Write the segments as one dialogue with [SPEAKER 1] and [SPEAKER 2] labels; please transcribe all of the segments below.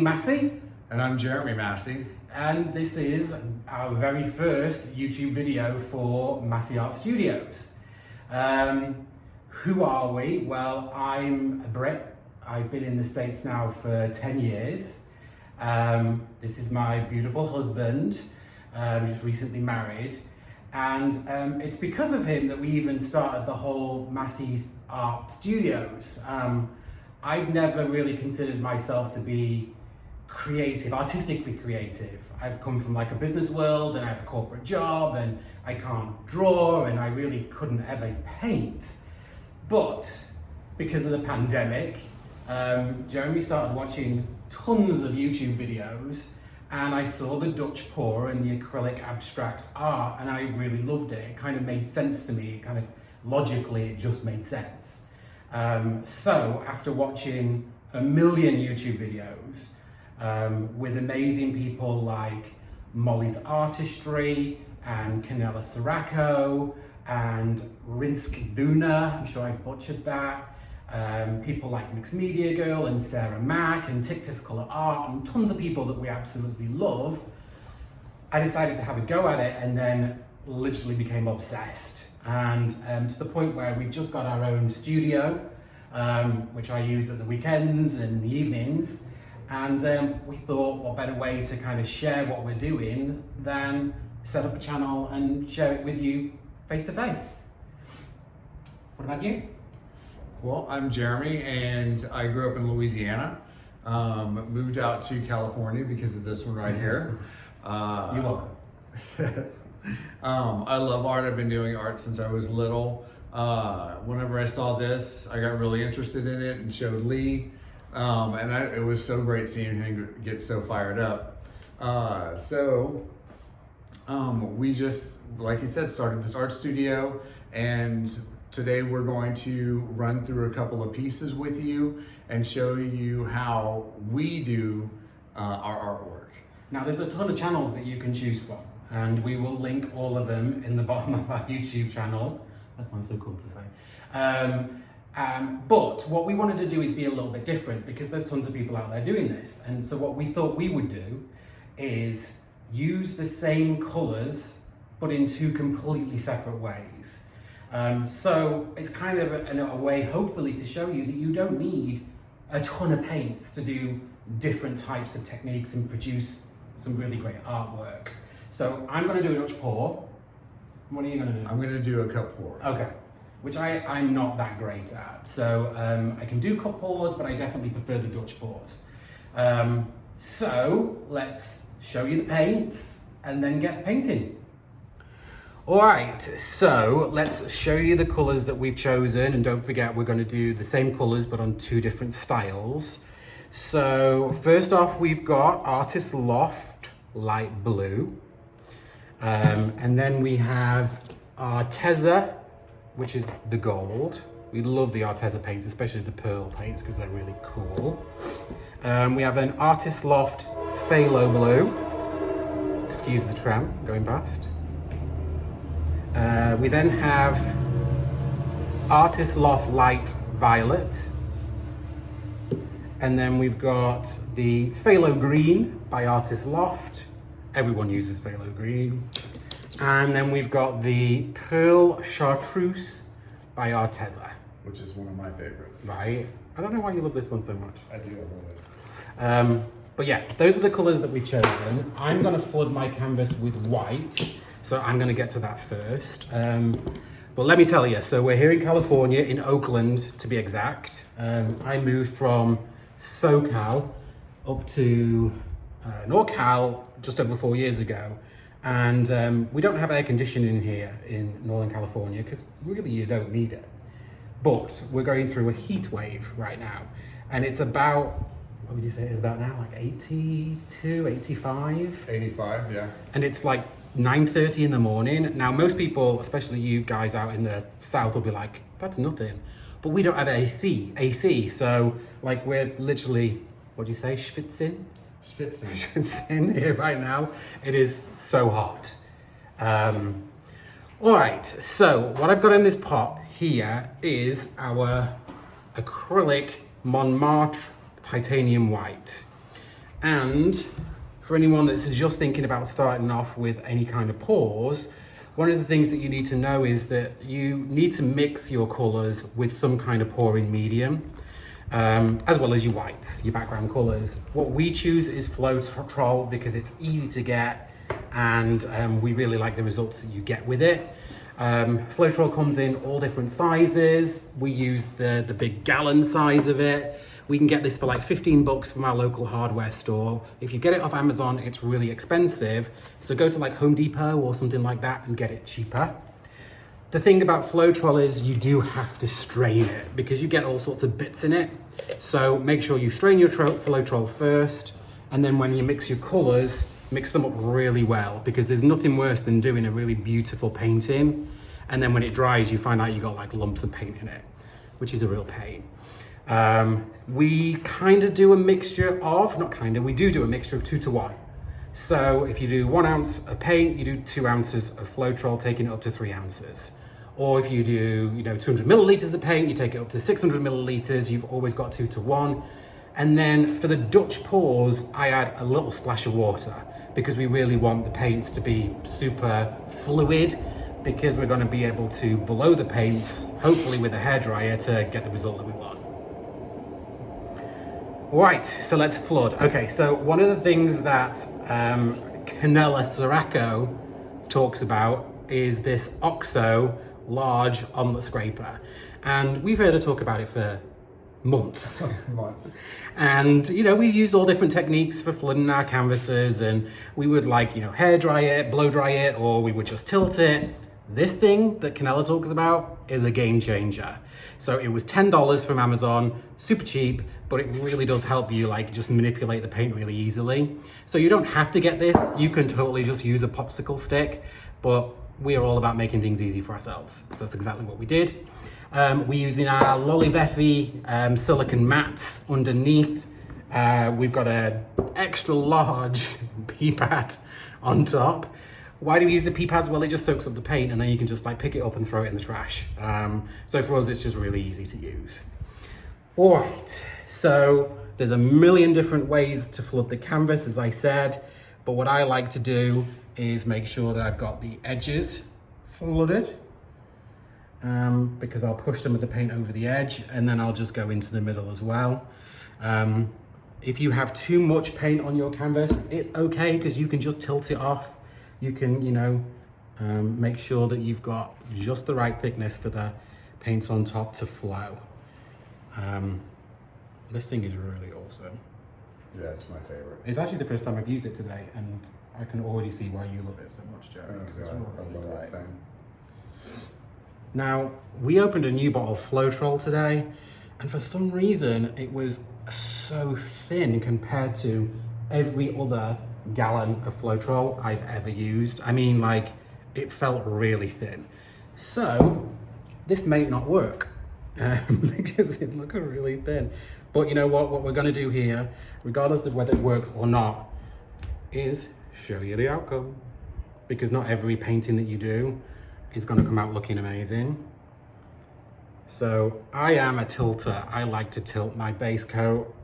[SPEAKER 1] Masse.
[SPEAKER 2] And I'm Jeremy Masse.
[SPEAKER 1] And this is our very first YouTube video for Masse Art Studios. Who are we? Well, I'm a Brit. I've been in the States now for 10 years. This is my beautiful husband, just recently married. And it's because of him that we even started the whole Masse Art Studios. I've never really considered myself to be creative, artistically creative. I've come from like a business world and I have a corporate job and I can't draw and I really couldn't ever paint. But because of the pandemic, Jeremy started watching tons of YouTube videos and I saw the Dutch pour and the acrylic abstract art and I really loved it. It kind of made sense to me, kind of logically it just made sense. So after watching a million YouTube videos with amazing people like Molly's Artistry and Canella Sirocco and Rinsk Buna, I'm sure I butchered that, people like Mixed Media Girl and Sarah Mack and Tictus Colour Art and tons of people that we absolutely love, I decided to have a go at it and then literally became obsessed. And to the point where we've just got our own studio, which I use at the weekends and the evenings. And we thought, what better way to kind of share what we're doing than set up a channel and share it with you face to face. What about you?
[SPEAKER 2] Well, I'm Jeremy and I grew up in Louisiana. Moved out to California because of this one right here.
[SPEAKER 1] You're welcome.
[SPEAKER 2] I love art. I've been doing art since I was little. Whenever I saw this, I got really interested in it and showed Lee. It was so great seeing him get so fired up. We just, like he said, started this art studio, and today we're going to run through a couple of pieces with you and show you how we do our artwork.
[SPEAKER 1] Now there's a ton of channels that you can choose from, and we will link all of them in the bottom of our YouTube channel. That's not so cool to say. But what we wanted to do is be a little bit different because there's tons of people out there doing this. And so what we thought we would do is use the same colours, but in two completely separate ways. So it's kind of a way, hopefully, to show you that you don't need a ton of paints to do different types of techniques and produce some really great artwork. So I'm going to do a Dutch pour. What are you going to do?
[SPEAKER 2] I'm going to do a cup pour.
[SPEAKER 1] Okay, which I'm not that great at. So I can do cup pours, but I definitely prefer the Dutch pours. So let's show you the paints and then get painting. All right, so let's show you the colours that we've chosen. And don't forget, we're going to do the same colours, but on two different styles. So first off, we've got Artist Loft Light Blue. And then we have Arteza, which is the gold. We love the Arteza paints, especially the pearl paints, because they're really cool. We have an Artist Loft Phthalo Blue. Excuse the tram going past. We then have Artist Loft Light Violet. And then we've got the Phthalo Green by Artist Loft. Everyone uses Phthalo Green. And then we've got the Pearl Chartreuse by Arteza.
[SPEAKER 2] Which is one of my favorites.
[SPEAKER 1] Right. I don't know why you love this one so much.
[SPEAKER 2] I do love it.
[SPEAKER 1] But yeah, those are the colours that we've chosen. I'm going to flood my canvas with white, so I'm going to get to that first. But let me tell you, so we're here in California, in Oakland to be exact. I moved from SoCal up to NorCal just over 4 years ago. And we don't have air conditioning here in Northern California because really you don't need it. But we're going through a heat wave right now. And it's about, what would you say it is about now? Like 82, 85?
[SPEAKER 2] 85, yeah.
[SPEAKER 1] And it's like 9:30 in the morning. Now most people, especially you guys out in the south, will be like, that's nothing. But we don't have AC. So like we're literally, what do you say, schwitzing? Schwitzing here right now. It is so hot. All right, so what I've got in this pot here is our acrylic Montmartre titanium white. And for anyone that's just thinking about starting off with any kind of pours, one of the things that you need to know is that you need to mix your colours with some kind of pouring medium, as well as your whites, your background colours. What we choose is Floetrol because it's easy to get, and we really like the results that you get with it. Floetrol comes in all different sizes. We use the big gallon size of it. We can get this for like 15 bucks from our local hardware store. If you get it off Amazon, it's really expensive. So go to like Home Depot or something like that and get it cheaper. The thing about Floetrol is you do have to strain it because you get all sorts of bits in it. So make sure you strain your Floetrol first, and then when you mix your colors, mix them up really well, because there's nothing worse than doing a really beautiful painting and then when it dries you find out you got like lumps of paint in it, which is a real pain. We kind of do a mixture of, we do a mixture of 2 to 1. So if you do 1 ounce of paint, you do 2 ounces of Floetrol, taking it up to 3 ounces. Or if you do, 200 milliliters of paint, you take it up to 600 milliliters, you've always got 2 to 1. And then for the Dutch pours, I add a little splash of water because we really want the paints to be super fluid, because we're going to be able to blow the paints, hopefully with a hairdryer, to get the result that we want. Right, so let's flood. Okay, so one of the things that Canella Sirocco talks about is this OXO large omelette scraper. And we've heard her talk about it for months. And we use all different techniques for flooding our canvases, and we would hair dry it, blow dry it, or we would just tilt it. This thing that Canella talks about is a game changer. So it was $10 from Amazon, super cheap, but it really does help you just manipulate the paint really easily. So you don't have to get this, you can totally just use a popsicle stick, but we are all about making things easy for ourselves. So that's exactly what we did. We're using our Lolly silicone mats underneath. We've got an extra large pea pad on top. Why do we use the pea pads? Well, it just soaks up the paint and then you can just pick it up and throw it in the trash. So for us, it's just really easy to use. All right, so there's a million different ways to flood the canvas, as I said, but what I like to do is make sure that I've got the edges flooded, because I'll push some of the paint over the edge and then I'll just go into the middle as well. If you have too much paint on your canvas, it's okay, because you can just tilt it off. You can, make sure that you've got just the right thickness for the paints on top to flow. This thing is really awesome.
[SPEAKER 2] Yeah, it's my favorite.
[SPEAKER 1] It's actually the first time I've used it today, and I can already see why you love it so much, Jeremy, because it's really great. Now, we opened a new bottle of Floetrol today, and for some reason, it was so thin compared to every other gallon of Floetrol I've ever used. I mean, it felt really thin. So, this may not work, because it looked really thin. But you know what we're gonna do here, regardless of whether it works or not, is show you the outcome. Because not every painting that you do is gonna come out looking amazing. So I am a tilter. I like to tilt my base coat.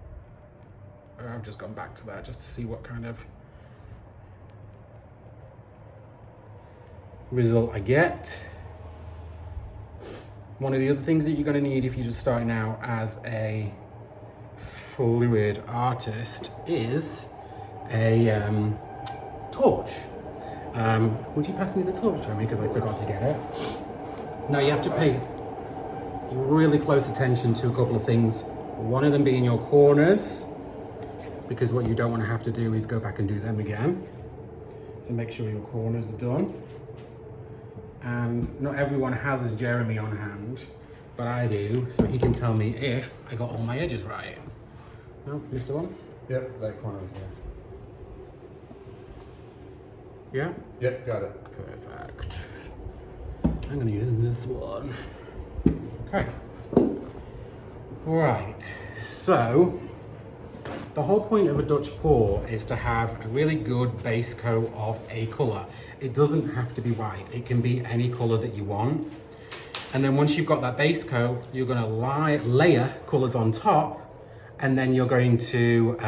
[SPEAKER 1] I've just gone back to that just to see what kind of result I get. One of the other things that you're going to need if you're just starting out as a fluid artist is a torch. Would you pass me the torch, Jeremy, because I forgot to get it? Now you have to pay really close attention to a couple of things. One of them being your corners, because what you don't want to have to do is go back and do them again. So make sure your corners are done. And not everyone has Jeremy on hand, but I do, so he can tell me if I got all my edges right. No, missed one?
[SPEAKER 2] Yep, that corner was there.
[SPEAKER 1] Yeah?
[SPEAKER 2] Yep, got it.
[SPEAKER 1] Perfect. I'm gonna use this one. Okay. Right, so the whole point of a Dutch pour is to have a really good base coat of a colour. It doesn't have to be white, it can be any colour that you want. And then once you've got that base coat, you're going to layer colours on top, and then you're going to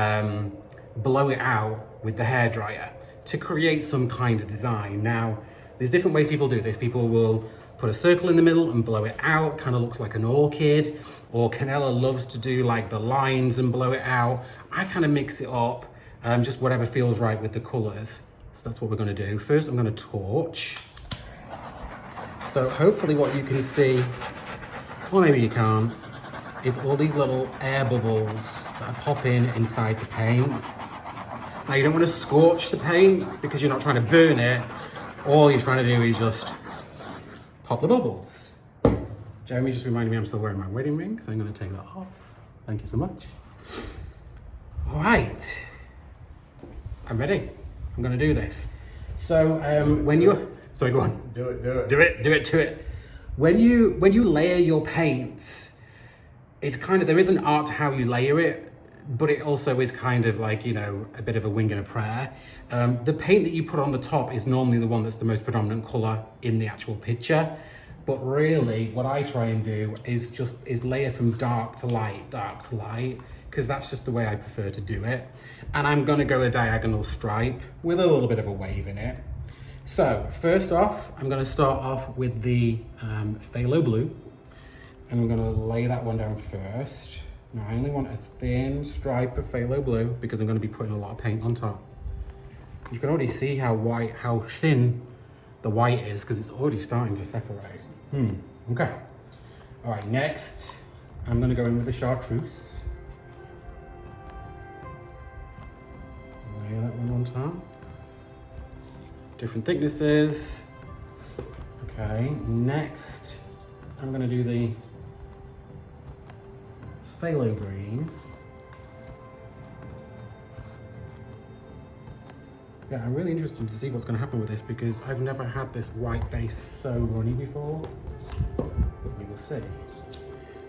[SPEAKER 1] blow it out with the hairdryer to create some kind of design. Now, there's different ways people do this. People will put a circle in the middle and blow it out, kind of looks like an orchid, or Canella loves to do like the lines and blow it out. I kind of mix it up, just whatever feels right with the colors. So that's what we're gonna do. First, I'm gonna torch. So hopefully what you can see, or maybe you can't, is all these little air bubbles that are popping inside the paint. Now you don't want to scorch the paint because you're not trying to burn it. All you're trying to do is just pop the bubbles. Jeremy just reminded me I'm still wearing my wedding ring, so I'm going to take that off. Thank you so much. All right, I'm ready. I'm going to do this. So when you're, sorry, go on.
[SPEAKER 2] Do it.
[SPEAKER 1] Do it. When you layer your paints, it's kind of, there is an art to how you layer it, but it also is kind of like, you know, a bit of a wing and a prayer. The paint that you put on the top is normally the one that's the most predominant color in the actual picture. But really what I try and do is layer from dark to light, because that's just the way I prefer to do it. And I'm gonna go a diagonal stripe with a little bit of a wave in it. So first off, I'm gonna start off with the phthalo blue, and I'm gonna lay that one down first. Now I only want a thin stripe of phthalo blue because I'm gonna be putting a lot of paint on top. You can already see how thin the white is because it's already starting to separate. Okay. All right, next, I'm gonna go in with the chartreuse. Lay that one on top. Different thicknesses. Okay, next, I'm gonna do the phthalo green. Yeah, I'm really interested to see what's going to happen with this because I've never had this white base so runny before, but we will see.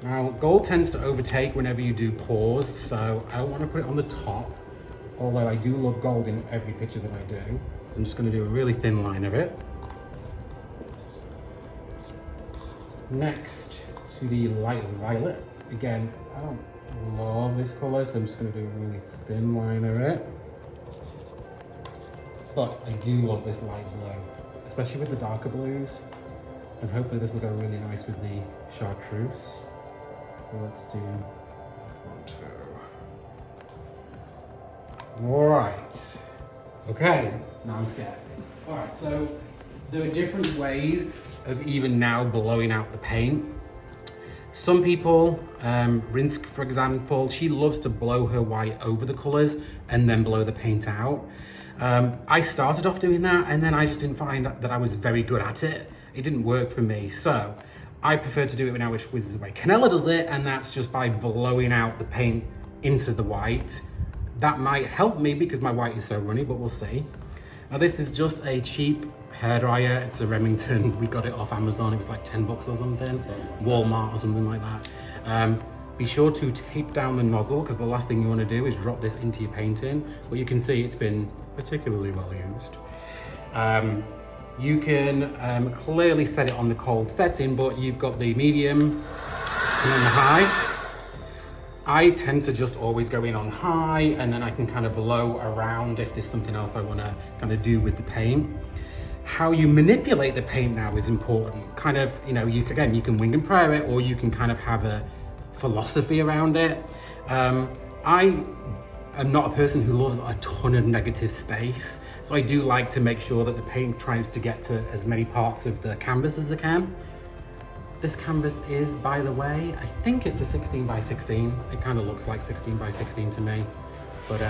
[SPEAKER 1] Now, gold tends to overtake whenever you do pours, so I don't want to put it on the top, although I do love gold in every picture that I do. So I'm just going to do a really thin line of it. Next, to the light violet. Again, I don't love this color, so I'm just going to do a really thin line of it. But I do love this light blue, especially with the darker blues. And hopefully this will go really nice with the chartreuse. So let's do this one too. All right. Okay, now I'm scared. All right, so there are different ways of even now blowing out the paint. Some people, Rinsk for example, she loves to blow her white over the colors and then blow the paint out. I started off doing that and then I just didn't find that I was very good at it. It didn't work for me. So I prefer to do it now, which is the way Canella does it, and that's just by blowing out the paint into the white. That might help me because my white is so runny, but we'll see. Now this is just a cheap hairdryer. It's a Remington. We got it off Amazon. It was like 10 bucks or something. Walmart or something like that. Be sure to tape down the nozzle because the last thing you want to do is drop this into your painting. But you can see it's been particularly well used. You can clearly set it on the cold setting, but you've got the medium and then the high. I tend to just always go in on high and then I can kind of blow around if there's something else I want to kind of do with the paint. How you manipulate the paint now is important. Kind of, you know, you can wing and prayer it, or you can kind of have a philosophy around it. I am not a person who loves a ton of negative space, so I do like to make sure that the paint tries to get to as many parts of the canvas as it can. This canvas is, by the way, I think it's a 16 by 16. It kind of looks like 16 by 16 to me, but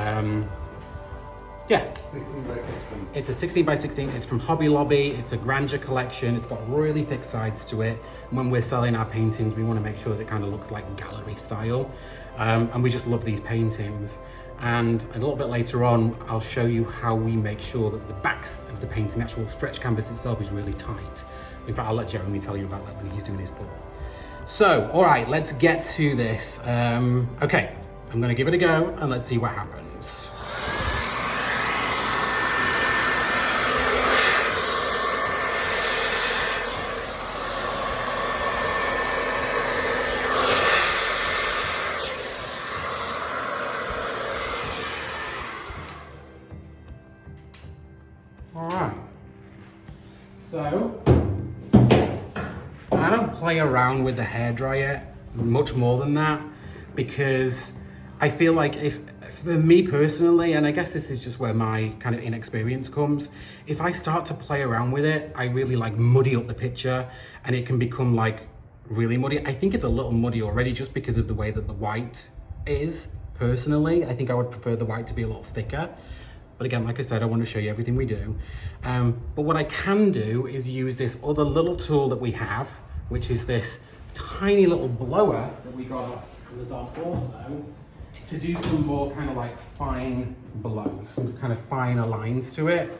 [SPEAKER 1] yeah.
[SPEAKER 2] 16 by 16.
[SPEAKER 1] It's a 16 by 16. It's from Hobby Lobby. It's a grandeur collection. It's got really thick sides to it. When we're selling our paintings, we want to make sure that it kind of looks like gallery style. And we just love these paintings. And a little bit later on, I'll show you how we make sure that the backs of the painting, the actual stretch canvas itself, is really tight. In fact, I'll let Jeremy tell you about that when he's doing his pour. So, all right, let's get to this. Okay, I'm gonna give it a go and let's see what happens. So, I don't play around with the hairdryer much more than that because I feel like for me personally, and I guess this is just where my kind of inexperience comes, if I start to play around with it, I really like muddy up the picture and it can become like really muddy. I think it's a little muddy already just because of the way that the white is. Personally, I think I would prefer the white to be a little thicker. But again, like I said, I want to show you everything we do. But what I can do is use this other little tool that we have, which is this tiny little blower that we got off Amazon also, to do some more kind of like fine blows, some kind of finer lines to it.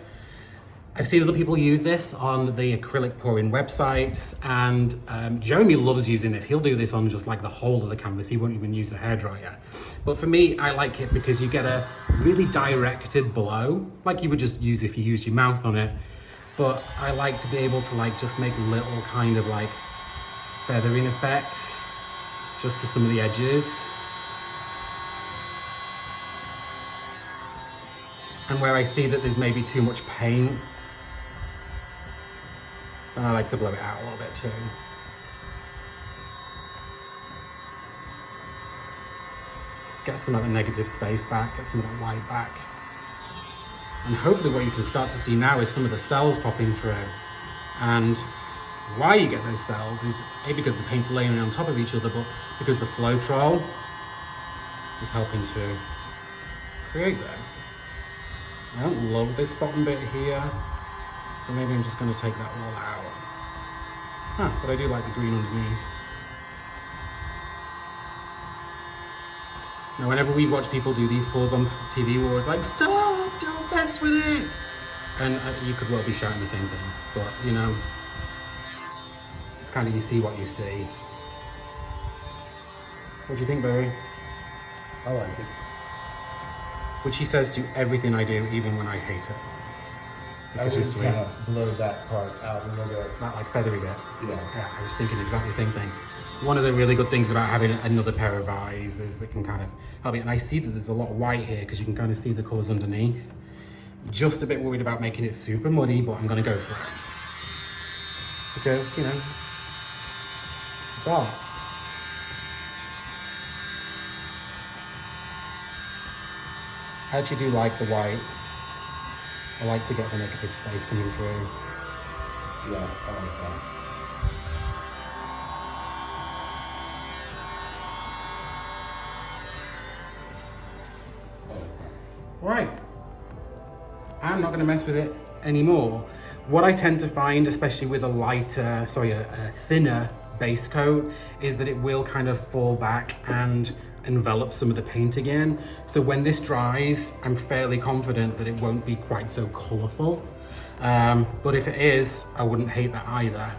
[SPEAKER 1] I've seen other people use this on the acrylic pouring websites, and Jeremy loves using this. He'll do this on just like the whole of the canvas. He won't even use a hairdryer. But for me, I like it because you get a really directed blow, like you would just use if you used your mouth on it. But I like to be able to like just make little kind of like feathering effects just to some of the edges. And where I see that there's maybe too much paint, and I like to blow it out a little bit too. Get some of the negative space back, get some of that light back. And hopefully what you can start to see now is some of the cells popping through. And why you get those cells is A, because the paint's layering on top of each other, but because the Floetrol is helping to create that. I don't love this bottom bit here, so maybe I'm just going to take that all out. But I do like the green underneath. Now whenever we watch people do these pours on TV, we're always like, stop, don't mess with it. And you could well be shouting the same thing, but you know, it's kind of you see what you see. What do you think, Barry?
[SPEAKER 2] I like it.
[SPEAKER 1] Which he says to everything I do, even when I hate it. Because you're sweet.
[SPEAKER 2] Kind of blow that part out and look at
[SPEAKER 1] That like feathery bit.
[SPEAKER 2] Yeah.
[SPEAKER 1] I was thinking exactly the same thing. One of the really good things about having another pair of eyes is it can kind of help it. And I see that there's a lot of white here because you can kind of see the colours underneath. Just a bit worried about making it super muddy, but I'm going to go for it. Because, you know, it's art. I actually do like the white. I like to get the negative space coming through.
[SPEAKER 2] Yeah, I like that.
[SPEAKER 1] Right. I'm not going to mess with it anymore. What I tend to find, especially with a thinner base coat, is that it will kind of fall back and envelop some of the paint again. So when this dries, I'm fairly confident that it won't be quite so colourful. But if it is, I wouldn't hate that either.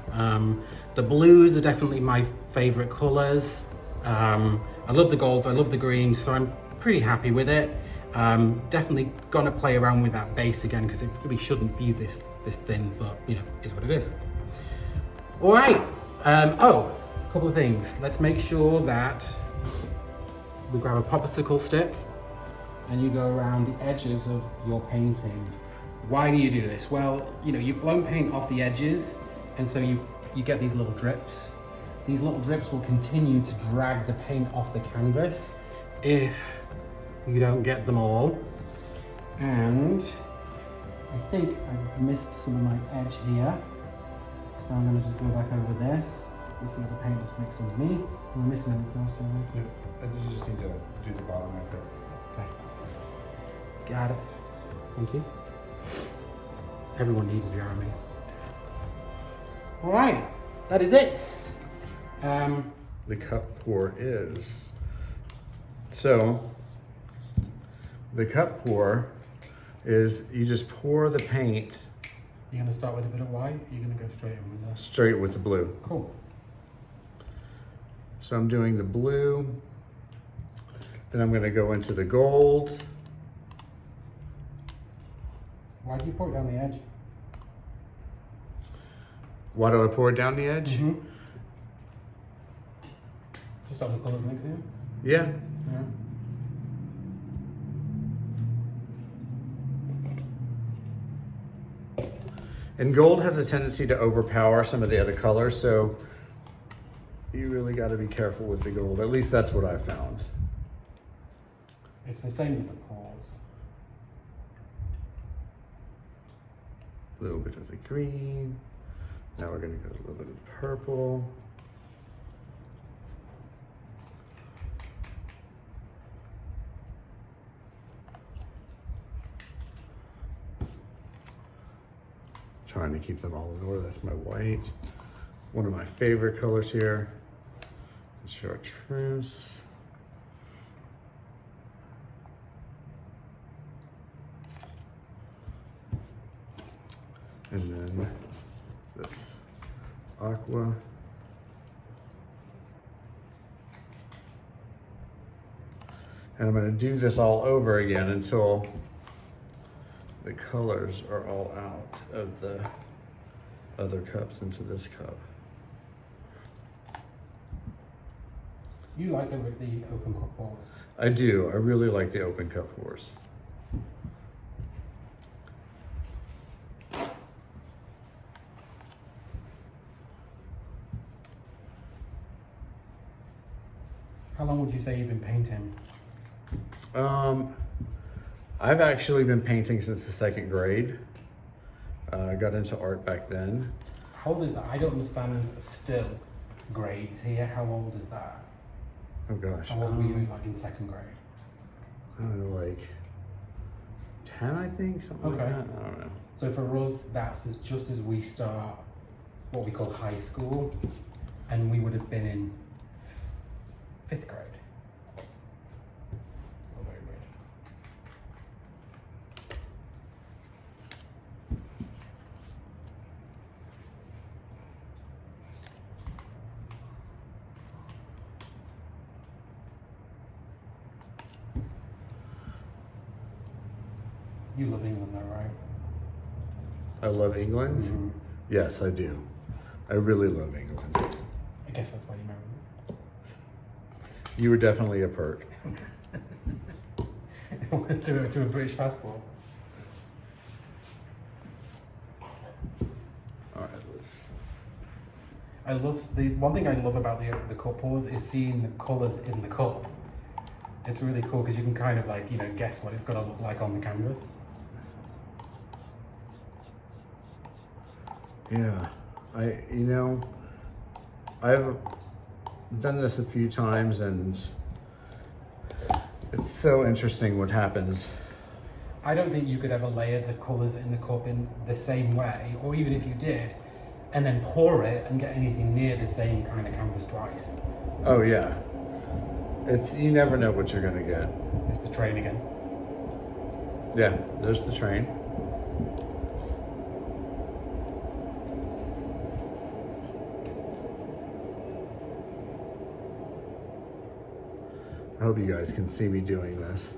[SPEAKER 1] The blues are definitely my favourite colours. I love the golds, I love the greens, so I'm pretty happy with it. Definitely gonna play around with that base again because it really shouldn't be this thin, but you know, is what it is. All right. A couple of things. Let's make sure that we grab a popsicle stick and you go around the edges of your painting. Why do you do this? Well, you know, you've blown paint off the edges, and so you get these little drips. These little drips will continue to drag the paint off the canvas if you don't get them all. And I think I've missed some of my edge here. So I'm gonna just go back over this. You see the paint that's mixed underneath. Am I missing anything else, Jeremy?
[SPEAKER 2] Yeah. You just need to do the bottom, I think.
[SPEAKER 1] Okay. Got it. Thank you. Everyone needs a Jeremy. All right, that is it.
[SPEAKER 2] The cup pour is. So, the cup pour is you just pour the paint.
[SPEAKER 1] You're gonna start with a bit of white, you're gonna go straight in with this.
[SPEAKER 2] Straight with the blue.
[SPEAKER 1] Cool.
[SPEAKER 2] So I'm doing the blue, then I'm gonna go into the gold.
[SPEAKER 1] Why do you pour it down the edge?
[SPEAKER 2] Why do I pour it down the edge?
[SPEAKER 1] Mm-hmm. To stop the colours mixing?
[SPEAKER 2] Yeah.
[SPEAKER 1] Yeah.
[SPEAKER 2] And gold has a tendency to overpower some of the other colors, so you really got to be careful with the gold. At least that's what I found.
[SPEAKER 1] It's the same with the pores.
[SPEAKER 2] A little bit of the green. Now we're going to go a little bit of purple. Trying to keep them all in order. That's my white. One of my favorite colors here is chartreuse. And then this aqua. And I'm going to do this all over again until the colors are all out of the other cups into this cup.
[SPEAKER 1] You like the open cup pours?
[SPEAKER 2] I do. I really like the open cup pours.
[SPEAKER 1] How long would you say you've been painting?
[SPEAKER 2] I've actually been painting since the 2nd grade. I got into art back then.
[SPEAKER 1] How old is that? I don't understand still grades here. How old is that?
[SPEAKER 2] Oh gosh.
[SPEAKER 1] How old were you like in 2nd grade?
[SPEAKER 2] I don't know, like 10, I think, something like that. I don't know.
[SPEAKER 1] So for us, that's just as we start what we call high school, and we would have been in 5th grade. Oh, very weird. You love England though, right?
[SPEAKER 2] I love England?
[SPEAKER 1] Mm-hmm.
[SPEAKER 2] Yes, I do. I really love England.
[SPEAKER 1] I guess that's why you married me.
[SPEAKER 2] You were definitely a perk.
[SPEAKER 1] to a British passport.
[SPEAKER 2] All right, let's.
[SPEAKER 1] I love the one thing I love about the cup pours is seeing the colours in the cup. It's really cool because you can kind of like guess what it's gonna look like on the canvas.
[SPEAKER 2] Yeah, I've done this a few times and it's so interesting what happens.
[SPEAKER 1] I don't think you could ever layer the colours in the cup in the same way, or even if you did, and then pour it and get anything near the same kind of canvas twice.
[SPEAKER 2] Oh yeah, you never know what you're gonna get.
[SPEAKER 1] There's the train again.
[SPEAKER 2] Yeah, there's the train. I hope you guys can see me doing this.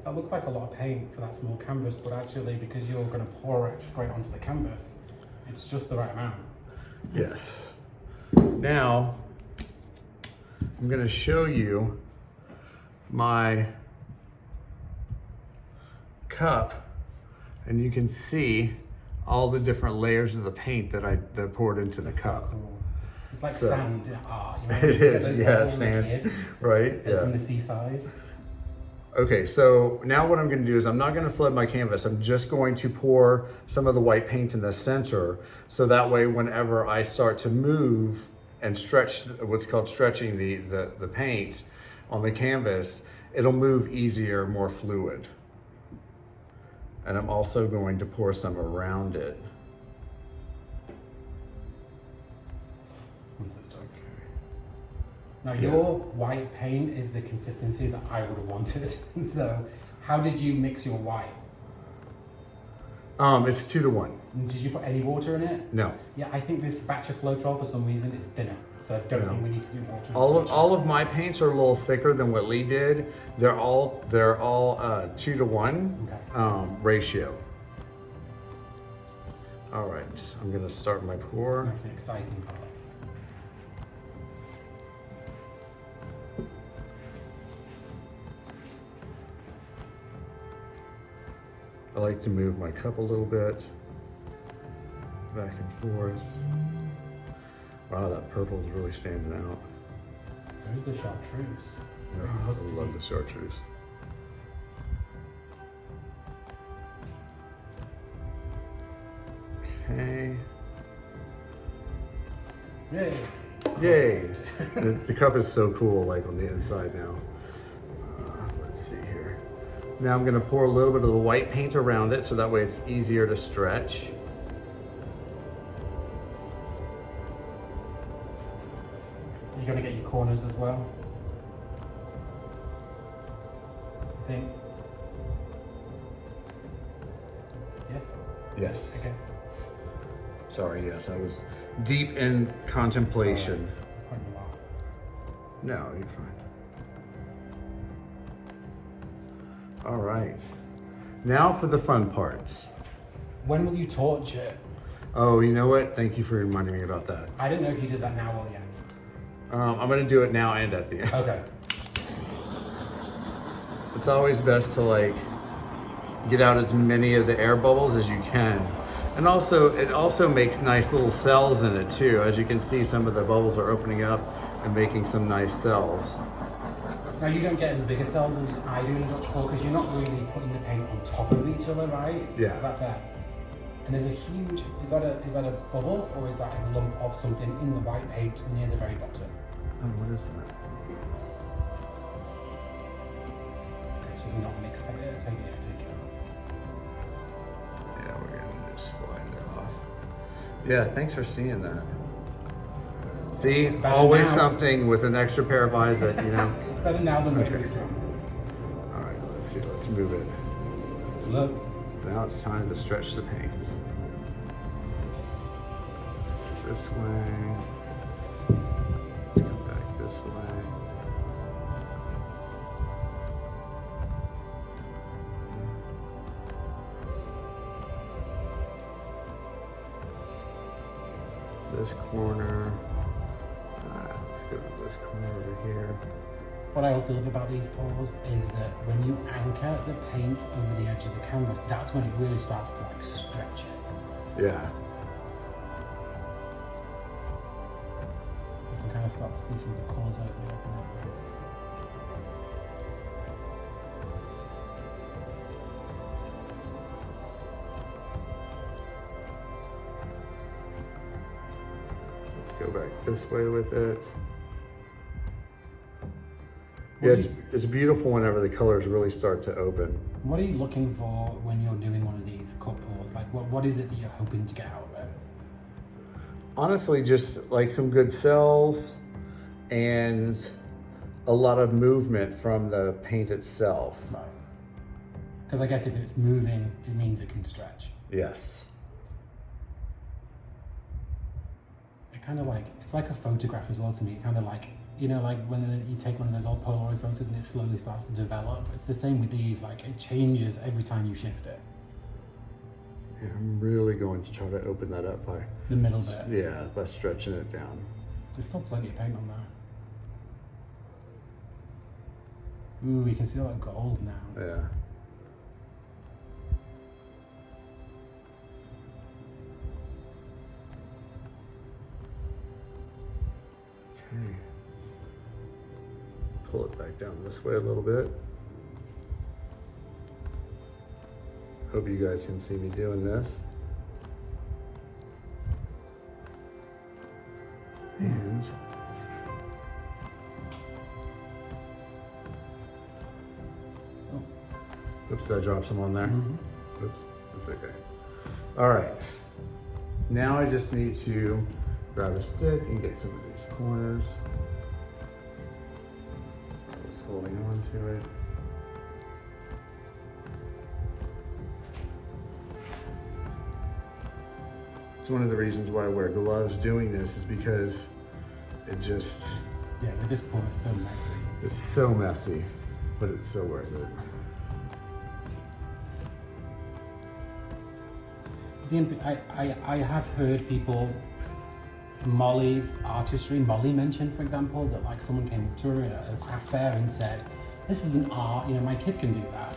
[SPEAKER 1] That looks like a lot of paint for that small canvas, but actually because you're going to pour it straight onto the canvas, it's just the right amount.
[SPEAKER 2] Yes. Now, I'm going to show you my cup, and you can see all the different layers of the paint that poured into the cup.
[SPEAKER 1] It's like sand in art,
[SPEAKER 2] It is, yeah, sand, right? Yeah.
[SPEAKER 1] From the seaside.
[SPEAKER 2] Okay, so now what I'm going to do is I'm not going to flood my canvas. I'm just going to pour some of the white paint in the center, so that way whenever I start to move and stretch, what's called stretching the paint on the canvas, it'll move easier, more fluid. And I'm also going to pour some around it.
[SPEAKER 1] Now your white paint is the consistency that I would have wanted. So how did you mix your white?
[SPEAKER 2] It's 2 to 1.
[SPEAKER 1] Did you put any water in it?
[SPEAKER 2] No.
[SPEAKER 1] Yeah, I think this batch of Floetrol for some reason is thinner. So I don't think we need to do water.
[SPEAKER 2] All of my paints are a little thicker than what Lee did. They're all 2 to 1 ratio. All right, I'm gonna start my pour.
[SPEAKER 1] That's an exciting part.
[SPEAKER 2] I like to move my cup a little bit. back and forth. Wow, that purple is really standing out.
[SPEAKER 1] So is the chartreuse.
[SPEAKER 2] Yeah, I love the chartreuse. Okay.
[SPEAKER 1] Yay!
[SPEAKER 2] Yay! The cup is so cool, like on the inside now. Let's see here. Now I'm gonna pour a little bit of the white paint around it so that way it's easier to stretch.
[SPEAKER 1] You're gonna get your corners as well, I think. Yes?
[SPEAKER 2] Yes.
[SPEAKER 1] Okay.
[SPEAKER 2] Sorry, yes, I was deep in contemplation. No, you're fine. All right. Now for the fun parts.
[SPEAKER 1] When will you torch it?
[SPEAKER 2] Oh, you know what? Thank you for reminding me about that.
[SPEAKER 1] I didn't know if you did that now or the end.
[SPEAKER 2] I'm gonna do it now and at the end.
[SPEAKER 1] Okay.
[SPEAKER 2] It's always best to like get out as many of the air bubbles as you can. And also, it also makes nice little cells in it too. As you can see, some of the bubbles are opening up and making some nice cells.
[SPEAKER 1] Now you don't get as big a cells as I do in Dutch Core because you're not really putting the paint on top of each other, right?
[SPEAKER 2] Yeah.
[SPEAKER 1] Is that fair? And there's a huge, is that a bubble or is that a lump of something in the white paint near the very bottom?
[SPEAKER 2] Oh, what is that?
[SPEAKER 1] Okay, so it's not mixed. Take it off.
[SPEAKER 2] Yeah, we're gonna just slide it off. Yeah, thanks for seeing that. See,
[SPEAKER 1] Better
[SPEAKER 2] always
[SPEAKER 1] now.
[SPEAKER 2] something with an extra pair of eyes that, you know.
[SPEAKER 1] Better now than when it was strong.
[SPEAKER 2] All right, let's see, let's move it.
[SPEAKER 1] Look.
[SPEAKER 2] Now it's time to stretch the paints. This way. Let's come back this way. This corner. Let's go to this corner over here.
[SPEAKER 1] What I also love about these pours is that when you anchor the paint over the edge of the canvas, that's when it really starts to like stretch it.
[SPEAKER 2] Yeah.
[SPEAKER 1] You can kind of start to see some of the colours opening up in that way.
[SPEAKER 2] Let's go back this way with it. Yeah, it's beautiful whenever the colors really start to open.
[SPEAKER 1] What are you looking for when you're doing one of these cut pours? Like, what is it that you're hoping to get out of it?
[SPEAKER 2] Honestly, just like some good cells and a lot of movement from the paint itself.
[SPEAKER 1] Right. Because I guess if it's moving, it means it can stretch.
[SPEAKER 2] Yes.
[SPEAKER 1] It kind of like, it's like a photograph as well to me. It kind of like, you know, like when you take one of those old Polaroid photos and it slowly starts to develop. It's the same with these, like it changes every time you shift it.
[SPEAKER 2] Yeah, I'm really going to try to open that up by...
[SPEAKER 1] The middle bit.
[SPEAKER 2] Yeah, by stretching it down.
[SPEAKER 1] There's still plenty of paint on there. Ooh, you can see all that gold now.
[SPEAKER 2] Yeah. Okay. Pull it back down this way a little bit. Hope you guys can see me doing this. And oops, did I drop some on there?
[SPEAKER 1] Mm-hmm.
[SPEAKER 2] Oops, that's okay. All right. Now I just need to grab a stick and get some of these corners. Just holding on to it. It's one of the reasons why I wear gloves doing this is because it just...
[SPEAKER 1] Yeah, but this pour is so messy.
[SPEAKER 2] It's so messy, but it's so worth it.
[SPEAKER 1] See, I have heard people, Molly's artistry, Molly mentioned, for example, that like someone came up to her at a craft fair and said, this is an art, you know, my kid can do that.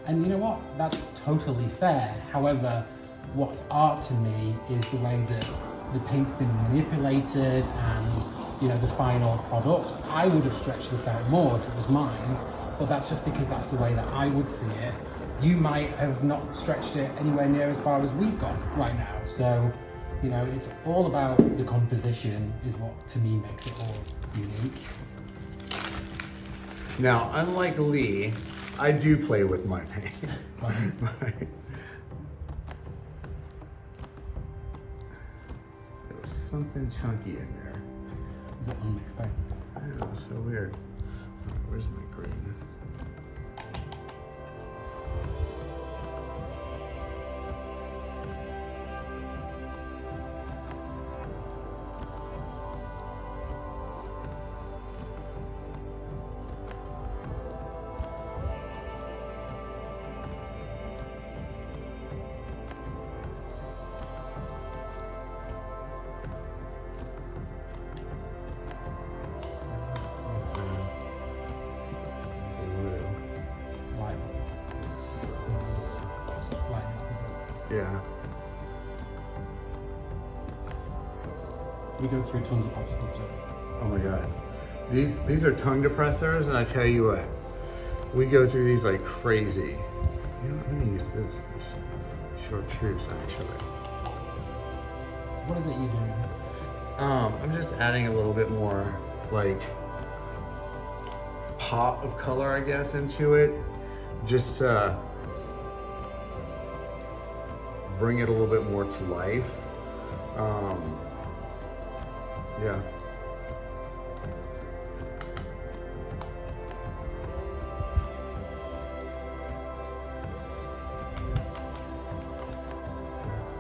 [SPEAKER 1] And you know what? That's totally fair. However, what's art to me is the way that the paint's been manipulated and, you know, the final product. I would have stretched this out more if it was mine, but that's just because that's the way that I would see it. You might have not stretched it anywhere near as far as we've gone right now. So, you know, it's all about the composition is what to me makes it all unique.
[SPEAKER 2] Now, unlike Lee, I do play with my paint.
[SPEAKER 1] Right.
[SPEAKER 2] There was something chunky in there.
[SPEAKER 1] Is it unexpected?
[SPEAKER 2] I don't know, so weird. All right, where's my green? Yeah.
[SPEAKER 1] We go through tons of pops and stuff.
[SPEAKER 2] Oh my God. These are tongue depressors, and I tell you what, we go through these like crazy. You know, I'm gonna use this chartreuse actually.
[SPEAKER 1] What is it you doing?
[SPEAKER 2] I'm just adding a little bit more like pop of color, I guess, into it. Just bring it a little bit more to life. Yeah.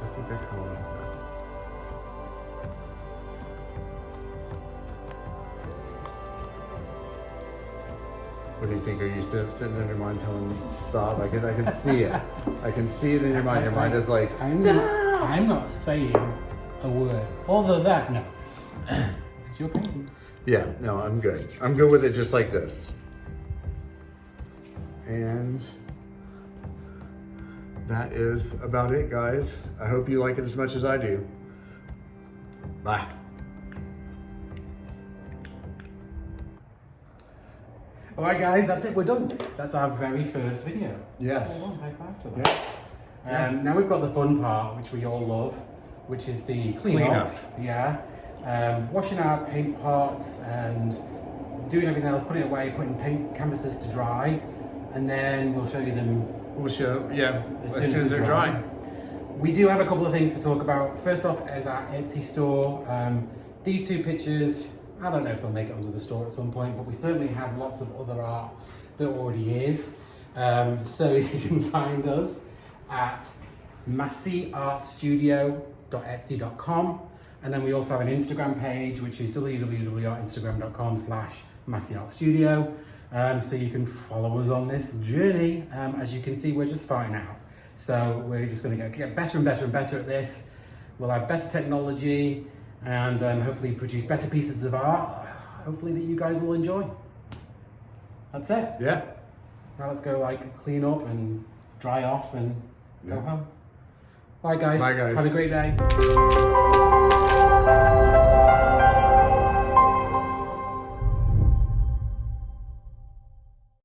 [SPEAKER 2] I think I kind of like that. What do you think? Are you sitting in your mind telling me to stop? I can see it. I can see it in your mind. Your mind is like, stop!
[SPEAKER 1] I'm not saying a word. Other than, no. It's your painting.
[SPEAKER 2] Yeah, no, I'm good. I'm good with it just like this. And that is about it, guys. I hope you like it as much as I do. Bye.
[SPEAKER 1] All right, guys, that's it. We're done. That's our very first video.
[SPEAKER 2] Yes.
[SPEAKER 1] Oh, high five to that. Now we've got the fun part, which we all love, which is the clean up. Yeah. Washing our paint pots and doing everything else, putting it away, putting paint canvases to dry, and then we'll show you them.
[SPEAKER 2] We'll show, yeah, as soon as they're dry.
[SPEAKER 1] We do have a couple of things to talk about. First off is our Etsy store. These two pictures, I don't know if they'll make it onto the store at some point, but we certainly have lots of other art that already is. So you can find us at masseartstudio.etsy.com. And then we also have an Instagram page, which is www.instagram.com/Masse Art Studio. So you can follow us on this journey. As you can see, we're just starting out. So we're just going to get better and better and better at this. We'll have better technology and hopefully produce better pieces of art, hopefully that you guys will enjoy. That's it.
[SPEAKER 2] Yeah.
[SPEAKER 1] Now let's go like clean up and dry off and go home. Bye guys.
[SPEAKER 2] Bye guys.
[SPEAKER 1] Have a great day.